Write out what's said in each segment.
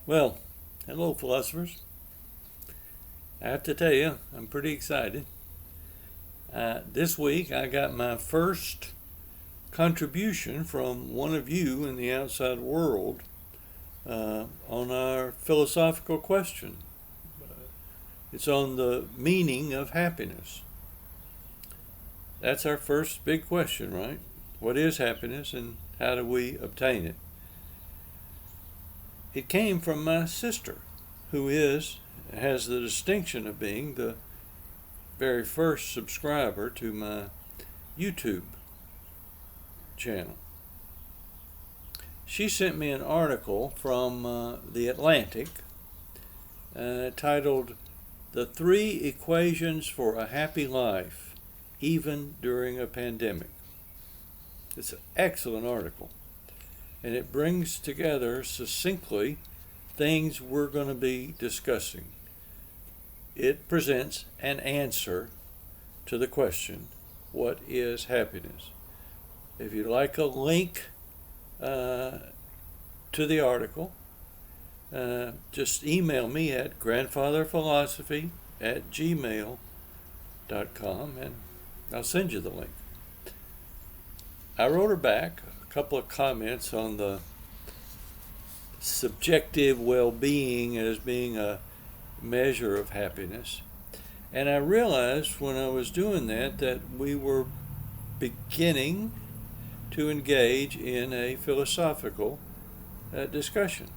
Well, hello, philosophers. I have to tell you, I'm pretty excited. This week, I got my first contribution from one of you in the outside world on our philosophical question. It's on the meaning of happiness. That's our first big question, right? What is happiness and how do we obtain it? It came from my sister, who has the distinction of being the very first subscriber to my YouTube channel. She sent me an article from The Atlantic titled "The Three Equations for a Happy Life, Even During a Pandemic." It's an excellent article, and it brings together succinctly things we're going to be discussing. It presents an answer to the question, what is happiness? If you'd like a link to the article, just email me at grandfatherphilosophy@gmail.com and I'll send you the link. I wrote her back a couple of comments on the subjective well-being as being a measure of happiness. And I realized when I was doing that we were beginning to engage in a philosophical discussion.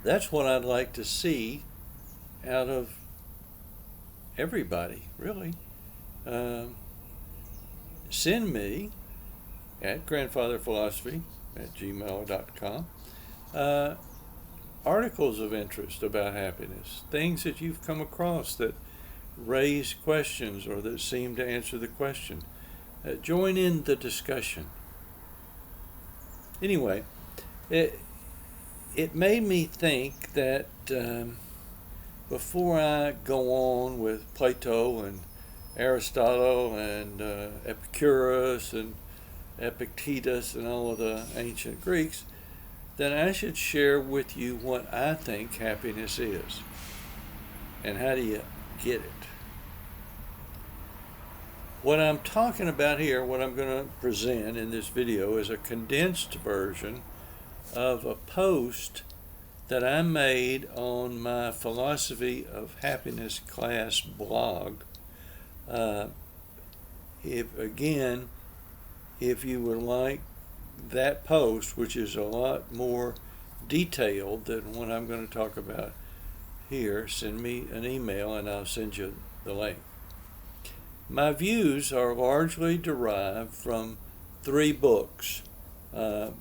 That's what I'd like to see out of everybody, really. Send me at grandfatherphilosophy@gmail.com articles of interest about happiness, things that you've come across that raise questions or that seem to answer the question. Join in the discussion. Anyway, it made me think that before I go on with Plato and Aristotle and Epicurus and Epictetus and all of the ancient Greeks, then I should share with you what I think happiness is and how do you get it. What I'm talking about here, what I'm going to present in this video, is a condensed version of a post that I made on my Philosophy of Happiness class blog. If you would like that post, which is a lot more detailed than what I'm going to talk about here, send me an email and I'll send you the link. My views are largely derived from three books. The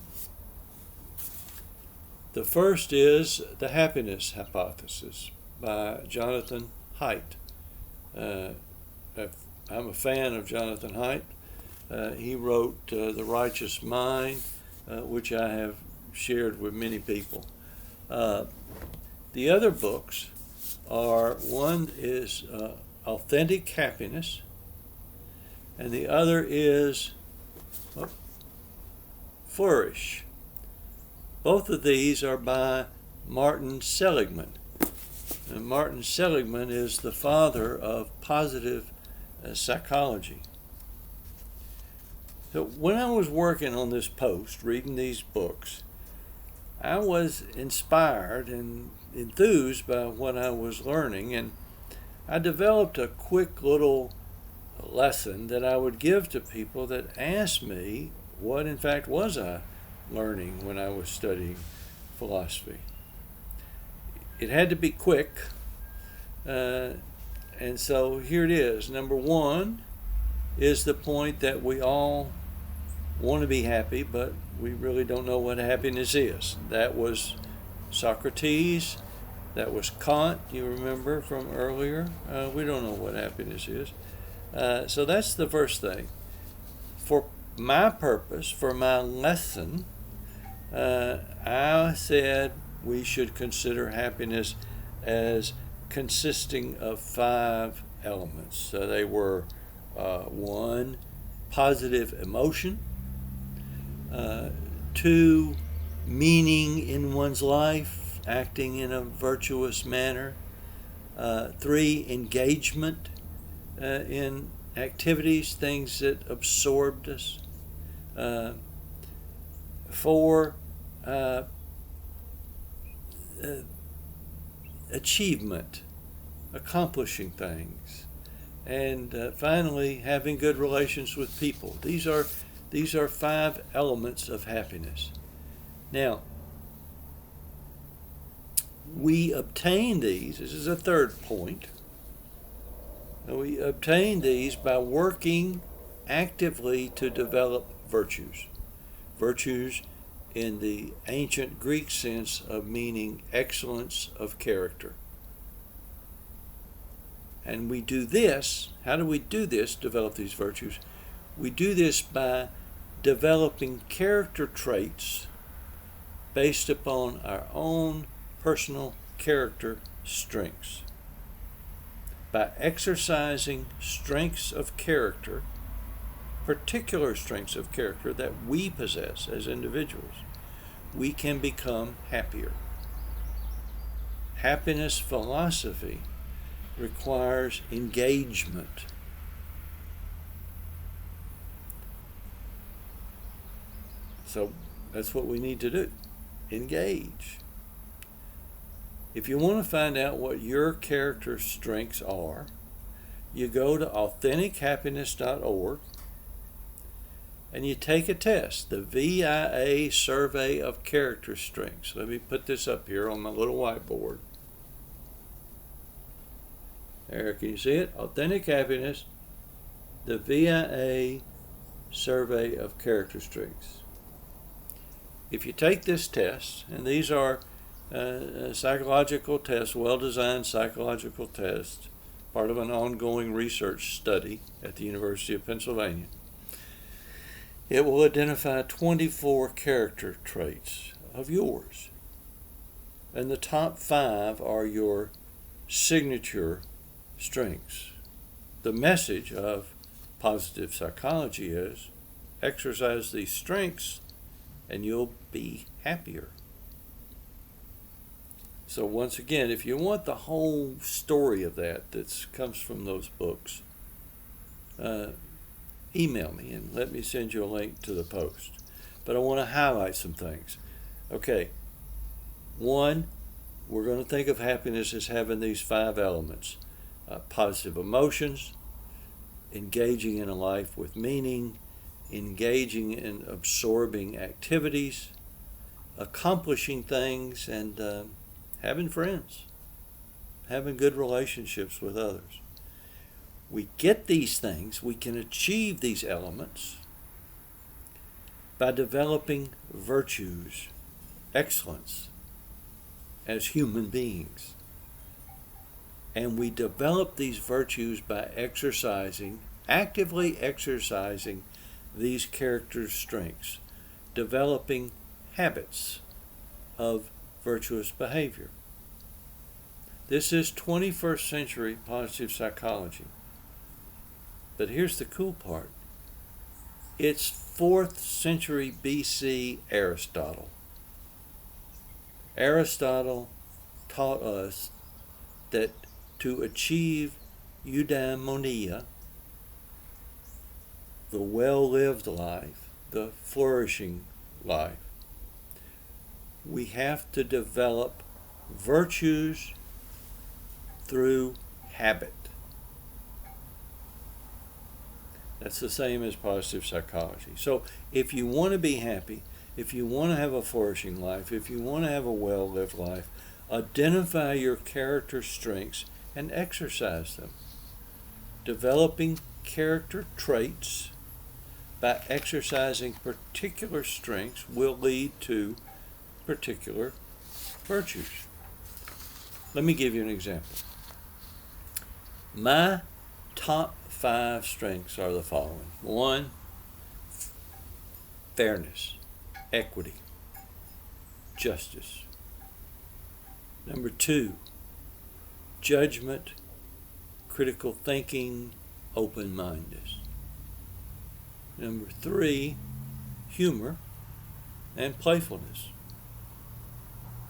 first is The Happiness Hypothesis by Jonathan Haidt. I'm a fan of Jonathan Haidt. He wrote The Righteous Mind, which I have shared with many people. The other books are, one is Authentic Happiness, and the other is Flourish. Both of these are by Martin Seligman. And Martin Seligman is the father of positive psychology. So when I was working on this post, reading these books, I was inspired and enthused by what I was learning, and I developed a quick little lesson that I would give to people that asked me what in fact was I learning when I was studying philosophy. It had to be quick, and so here it is. Number one is the point that we all want to be happy, but we really don't know what happiness is. That was Socrates. That was Kant, you remember from earlier. We don't know what happiness is. So that's the first thing. For my purpose, for my lesson, I said we should consider happiness as consisting of 5 elements. So they were 1, positive emotion, 2, meaning in one's life, acting in a virtuous manner. 3, engagement in activities, things that absorbed us. 4, achievement, accomplishing things. And finally, having good relations with people. These are 5 elements of happiness. Now, we obtain these, this is a third point, we obtain these by working actively to develop virtues. Virtues in the ancient Greek sense of meaning excellence of character. And we do this, how do we do this, develop these virtues? We do this by developing character traits based upon our own personal character strengths. By exercising strengths of character, particular strengths of character that we possess as individuals, we can become happier. Happiness philosophy requires engagement. So that's what we need to do. Engage. If you want to find out what your character strengths are, you go to AuthenticHappiness.org and you take a test, the VIA Survey of Character Strengths. Let me put this up here on my little whiteboard. There, can you see it? Authentic Happiness, the VIA Survey of Character Strengths. If you take this test, and these are psychological tests, well-designed psychological tests, part of an ongoing research study at the University of Pennsylvania, it will identify 24 character traits of yours. And the top 5 are your signature strengths. The message of positive psychology is exercise these strengths and you'll be happier. So once again, if you want the whole story of that comes from those books, email me and let me send you a link to the post. But I want to highlight some things. Okay, 1, we're going to think of happiness as having these 5 elements. Positive emotions, engaging in a life with meaning, engaging in absorbing activities, accomplishing things, and having friends, having good relationships with others. We get these things, we can achieve these elements by developing virtues, excellence as human beings. And we develop these virtues by actively exercising these character strengths, developing habits of virtuous behavior. This is 21st century positive psychology. But here's the cool part. It's 4th century BC Aristotle. Aristotle taught us that to achieve eudaimonia, the well-lived life, the flourishing life, we have to develop virtues through habit. That's the same as positive psychology. So if you want to be happy, if you want to have a flourishing life, if you want to have a well-lived life, identify your character strengths and exercise them. Developing character traits by exercising particular strengths will lead to particular virtues. Let me give you an example. My top 5 strengths are the following. 1, fairness, equity, justice. Number 2, judgment, critical thinking, open-mindedness. Number 3, humor and playfulness.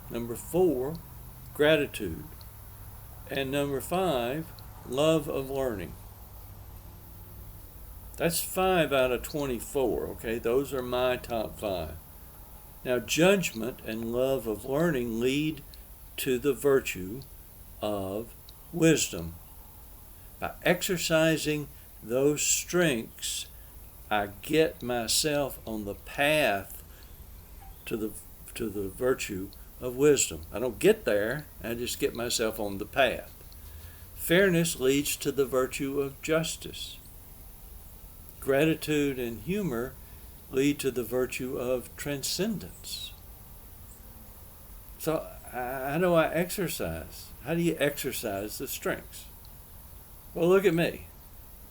Number 4, gratitude. And number 5, love of learning. That's 5 out of 24, okay? Those are my top 5. Now, judgment and love of learning lead to the virtue of wisdom. By exercising those strengths, I get myself on the path to the virtue of wisdom. I don't get there, I just get myself on the path. Fairness leads to the virtue of justice. Gratitude and humor lead to the virtue of transcendence. So, how do I exercise? How do you exercise the strengths? Well, look at me.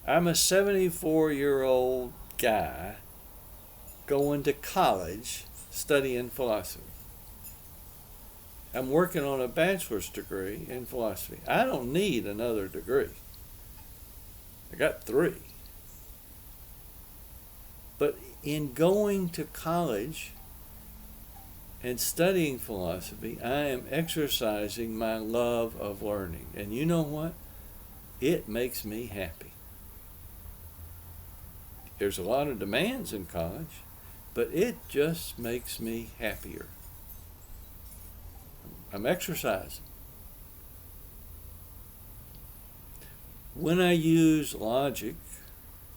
I'm a 74-year-old guy going to college studying philosophy. I'm working on a bachelor's degree in philosophy. I don't need another degree. I got 3. But in going to college and studying philosophy, I am exercising my love of learning. And you know what? It makes me happy. There's a lot of demands in college, but it just makes me happier. I'm exercising. When I use logic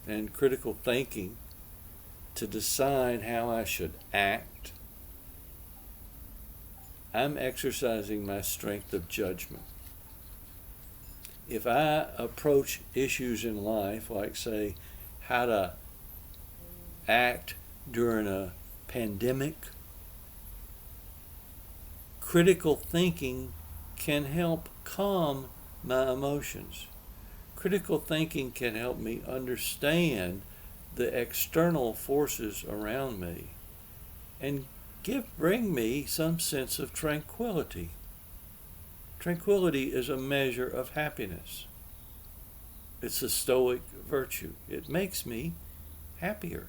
and critical thinking to decide how I should act, I'm exercising my strength of judgment. If I approach issues in life, like, say, how to act during a pandemic, critical thinking can help calm my emotions. Critical thinking can help me understand the external forces around me and bring me some sense of tranquility. Tranquility is a measure of happiness. It's a Stoic virtue. It makes me happier.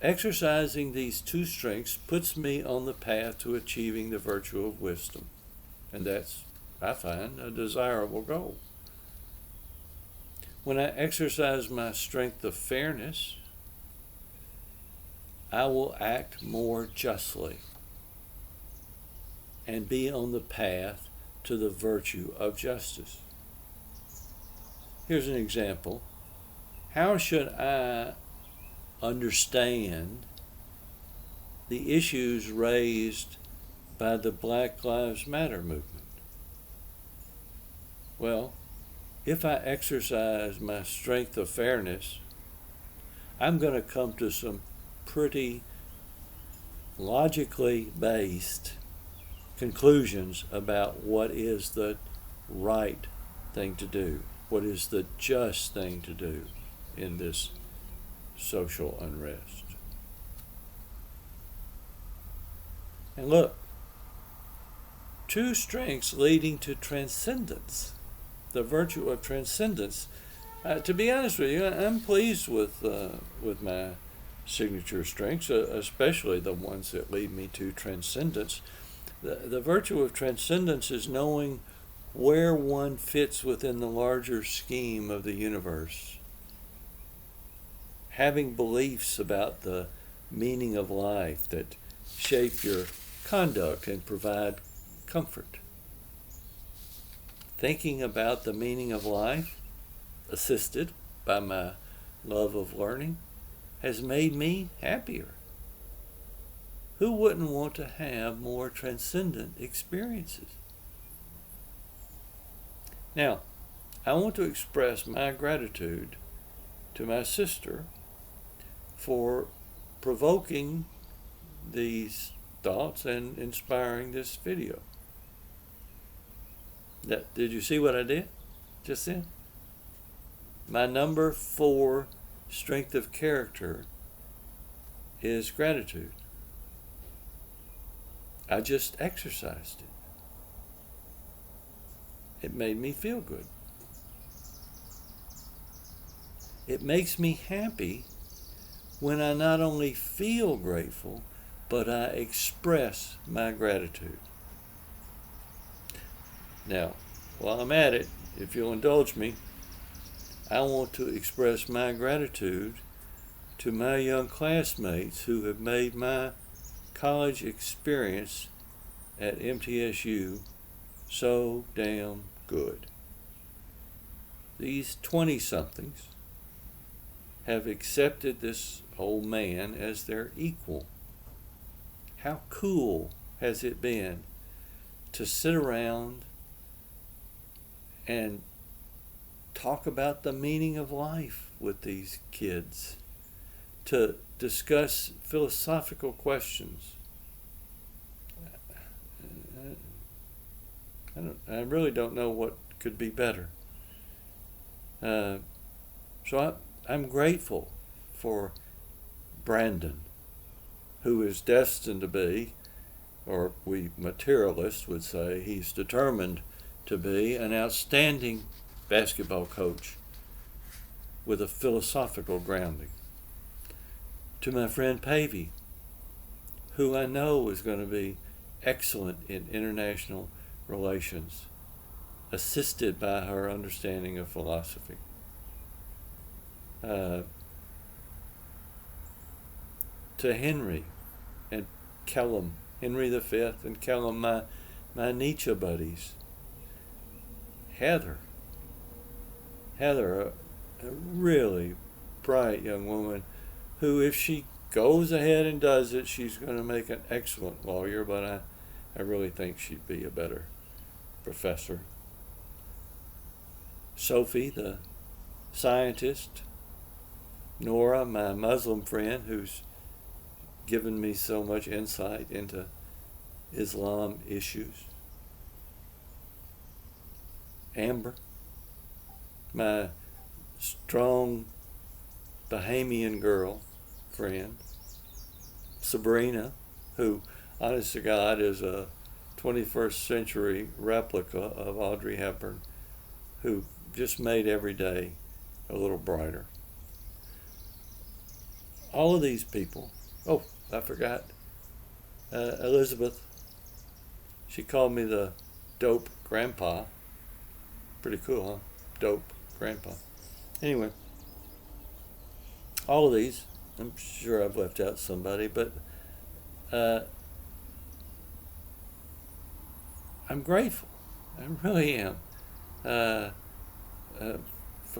Exercising these 2 strengths puts me on the path to achieving the virtue of wisdom. And that's, I find, a desirable goal. When I exercise my strength of fairness, I will act more justly and be on the path to the virtue of justice. Here's an example. How should I understand the issues raised by the Black Lives Matter movement? Well, if I exercise my strength of fairness, I'm going to come to some pretty logically based conclusions about what is the right thing to do, what is the just thing to do in this social unrest. And look, 2 strengths leading to transcendence, the virtue of transcendence. To be honest with you, I'm pleased with my signature strengths, especially the ones that lead me to transcendence. The virtue of transcendence is knowing where one fits within the larger scheme of the universe. Having beliefs about the meaning of life that shape your conduct and provide comfort. Thinking about the meaning of life, assisted by my love of learning, has made me happier. Who wouldn't want to have more transcendent experiences? Now, I want to express my gratitude to my sister for provoking these thoughts and inspiring this video. Did you see what I did just then? My number 4 strength of character is gratitude. I just exercised it. It made me feel good. It makes me happy when I not only feel grateful, but I express my gratitude. Now, while I'm at it, if you'll indulge me, I want to express my gratitude to my young classmates who have made my college experience at MTSU so damn good. These 20-somethings have accepted this old man as their equal. How cool has it been to sit around and talk about the meaning of life with these kids, to discuss philosophical questions. I really don't know what could be better. So I'm grateful for Brandon, who is destined to be, or we materialists would say, he's determined to be an outstanding basketball coach with a philosophical grounding. To my friend Pavey, who I know is going to be excellent in international relations, assisted by her understanding of philosophy. To Henry and Kellum, Henry V and Kellum, my Nietzsche buddies. Heather, a really bright young woman who, if she goes ahead and does it, she's going to make an excellent lawyer, but I really think she'd be a better professor. Sophie, the scientist. Nora, my Muslim friend, who's given me so much insight into Islam issues. Amber, my strong Bahamian girl friend. Sabrina, who, honest to God, is a 21st century replica of Audrey Hepburn, who just made every day a little brighter. All of these people, oh, I forgot, Elizabeth, she called me the dope grandpa. Pretty cool, huh? Dope grandpa. Anyway, all of these, I'm sure I've left out somebody, but I'm grateful. I really am for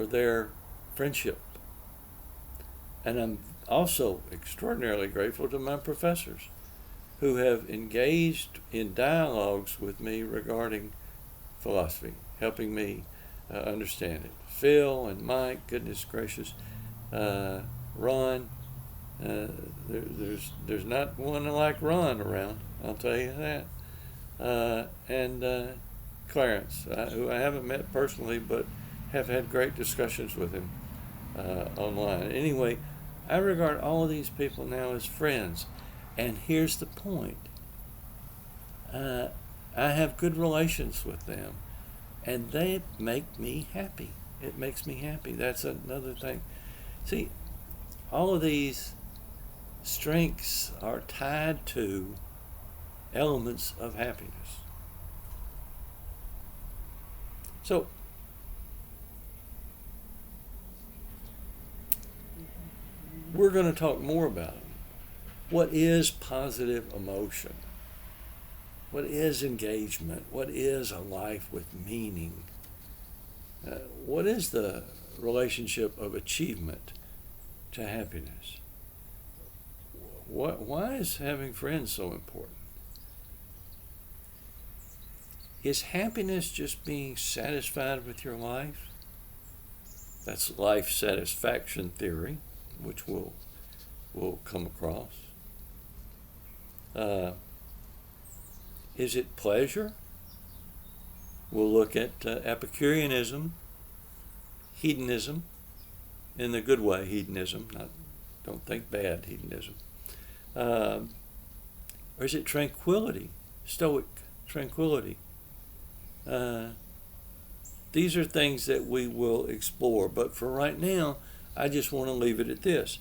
their friendship. And I'm also extraordinarily grateful to my professors who have engaged in dialogues with me regarding philosophy, helping me understand it. Phil and Mike, goodness gracious, Ron, there's not one like Ron around, I'll tell you that. And Clarence, who I haven't met personally, but have had great discussions with him online. Anyway, I regard all of these people now as friends. And here's the point. I have good relations with them, and they make me happy. It makes me happy. That's another thing. See, all of these strengths are tied to elements of happiness. So, we're going to talk more about it. What is positive emotion? What is engagement? What is a life with meaning? What is the relationship of achievement to happiness? Why is having friends so important? Is happiness just being satisfied with your life? That's life satisfaction theory, which we'll come across. Is it pleasure? We'll look at Epicureanism, hedonism, in the good way, hedonism, don't think bad hedonism. Or is it tranquility, Stoic tranquility? These are things that we will explore, but for right now, I just want to leave it at this.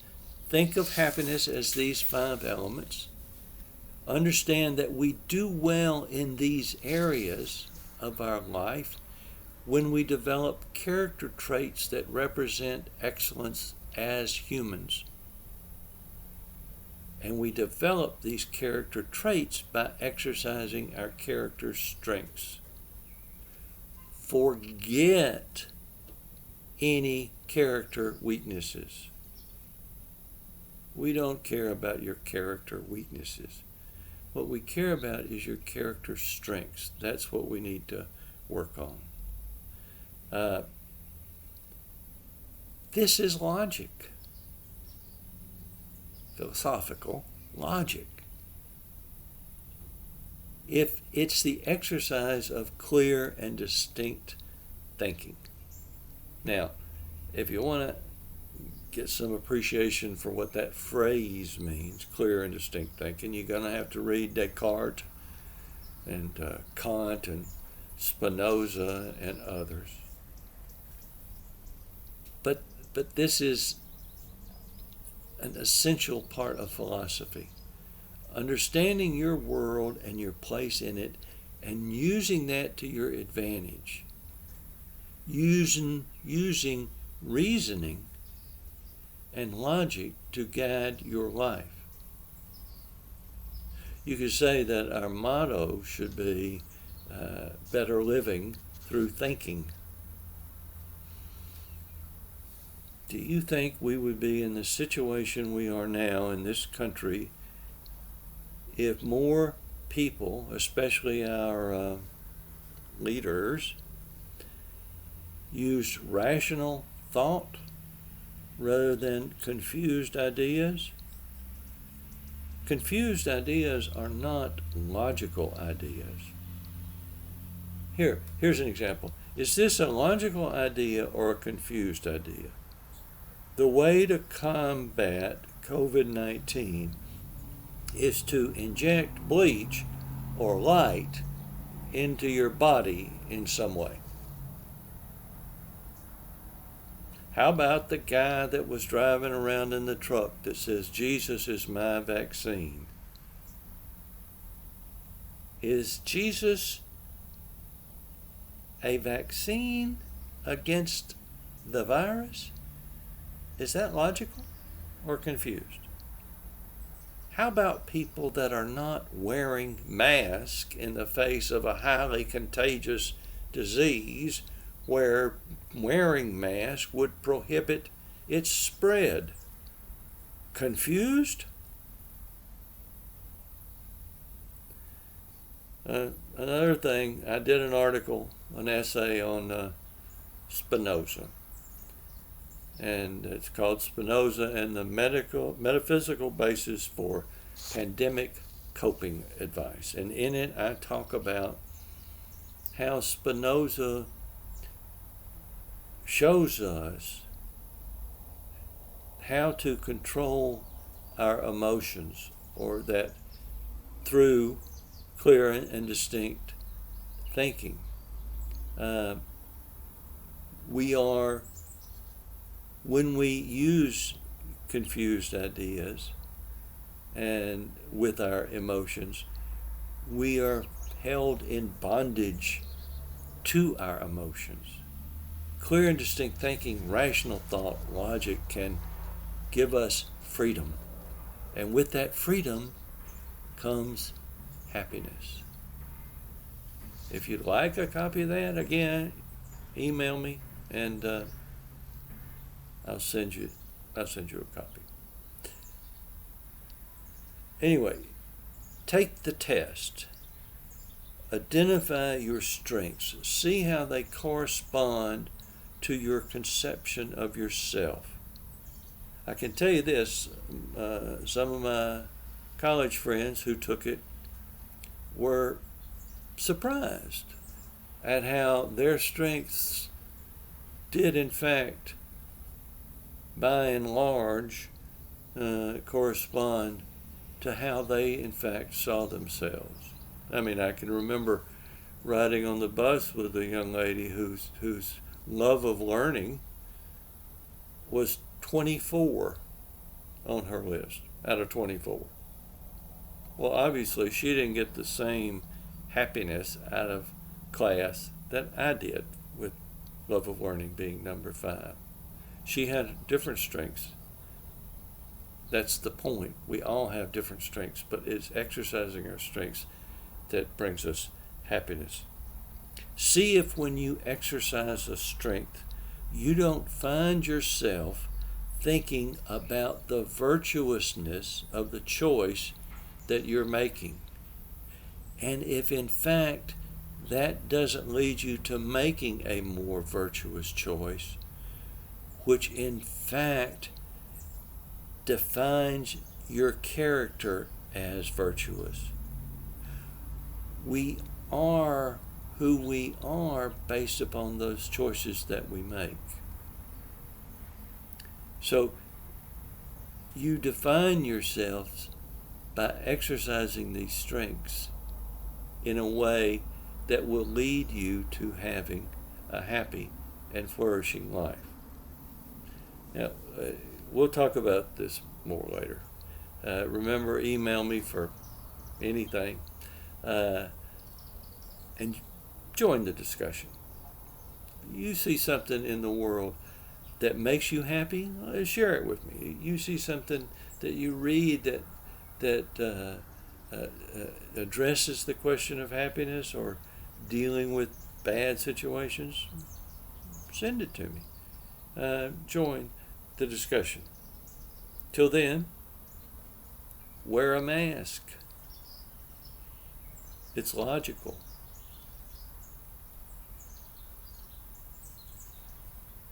Think of happiness as these 5 elements, Understand that we do well in these areas of our life when we develop character traits that represent excellence as humans. And we develop these character traits by exercising our character strengths. Forget any character weaknesses. We don't care about your character weaknesses. What we care about is your character strengths. That's what we need to work on. This is logic. Philosophical logic. If it's the exercise of clear and distinct thinking. Now, if you want to get some appreciation for what that phrase means, clear and distinct thinking, you're going to have to read Descartes and Kant and Spinoza and others. But this is an essential part of philosophy. Understanding your world and your place in it and using that to your advantage. Using reasoning and logic to guide your life. You could say that our motto should be better living through thinking. Do you think we would be in the situation we are now in this country if more people, especially our leaders, used rational thought rather than confused ideas? Confused ideas are not logical ideas. Here's an example. Is this a logical idea or a confused idea? The way to combat COVID-19 is to inject bleach or light into your body in some way. How about the guy that was driving around in the truck that says, "Jesus is my vaccine"? Is Jesus a vaccine against the virus? Is that logical or confused? How about people that are not wearing masks in the face of a highly contagious disease where wearing masks would prohibit its spread? Confused? Another thing, I did an essay on Spinoza. And it's called Spinoza and the Metaphysical Basis for Pandemic Coping Advice. And in it, I talk about how Spinoza shows us how to control our emotions, or that through clear and distinct thinking. When we use confused ideas and with our emotions, we are held in bondage to our emotions. Clear and distinct thinking, rational thought, logic can give us freedom. And with that freedom comes happiness. If you'd like a copy of that, again, email me and I'll send you a copy. Anyway, take the test. Identify your strengths. See how they correspond to your conception of yourself. I can tell you this, some of my college friends who took it were surprised at how their strengths did in fact, by and large, correspond to how they in fact saw themselves. I mean, I can remember riding on the bus with a young lady whose love of learning was 24 on her list out of 24. Well, obviously, she didn't get the same happiness out of class that I did with Love of Learning being number 5. She had different strengths. That's the point. We all have different strengths, but it's exercising our strengths that brings us happiness. See if when you exercise a strength, you don't find yourself thinking about the virtuousness of the choice that you're making. And if in fact that doesn't lead you to making a more virtuous choice, which in fact defines your character as virtuous. We are who we are based upon those choices that we make. So you define yourselves by exercising these strengths in a way that will lead you to having a happy and flourishing life. Now, we'll talk about this more later. Remember, email me for anything and join the discussion. You see something in the world that makes you happy, share it with me. You see something that you read that addresses the question of happiness or dealing with bad situations, send it to me. Join the discussion. Till then, wear a mask. It's logical.